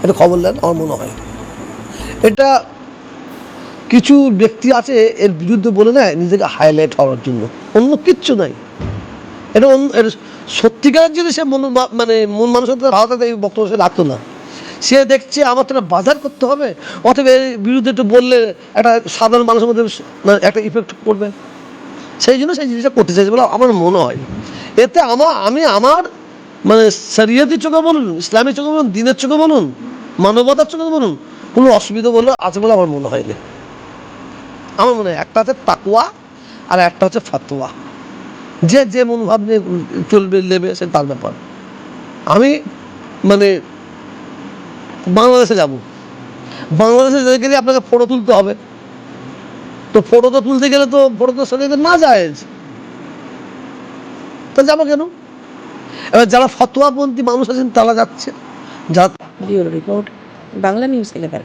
এটা খবর নেন, আমার মনে হয় এটা কিছু ব্যক্তি আছে এর বিরুদ্ধে বলে নেয় নিজেকে হাইলাইট হওয়ার জন্য, অন্য কিচ্ছু নাই। এটা এর সত্যিকারের যদি সে মানে মন মানসিকতা ভালো থাকতে এই বক্তব্য সে রাখতো না। সে দেখছে আমার তো বাজার করতে হবে, অথবা এর বিরুদ্ধে একটু বললে একটা সাধারণ মানুষের মধ্যে একটা ইফেক্ট পড়বে, সেই জন্য সেই জিনিসটা করতে চাইছে বলে আমার মনে হয়। এতে আমি আমার মানে শরিয়তের চোখে বলুন, ইসলামের চোখে বলুন, দিনের চোখে বলুন, মানবতার চোখে বলুন, কোনো অসুবিধা বলে আছে বলে আমার মনে হয়নি। আমার মনে হয় একটা হচ্ছে তাকওয়া আর একটা হচ্ছে ফাতোয়া। যে মনোভাব নিয়ে চলবে নেবে সে তার ব্যাপার। আমি মানে বাংলাদেশে যাব, বাংলাদেশে যেতে গেলে আপনাকে ফটো তুলতে হবে, তো ফটো তো তুলতে গেলে তো ফটো তো শরীরে না যায়, তো যাবো কেন? এবার যারা ফতোয়াপন্থী মানুষ আছেন তারা যাচ্ছে। Bureau report, Bangla news 11।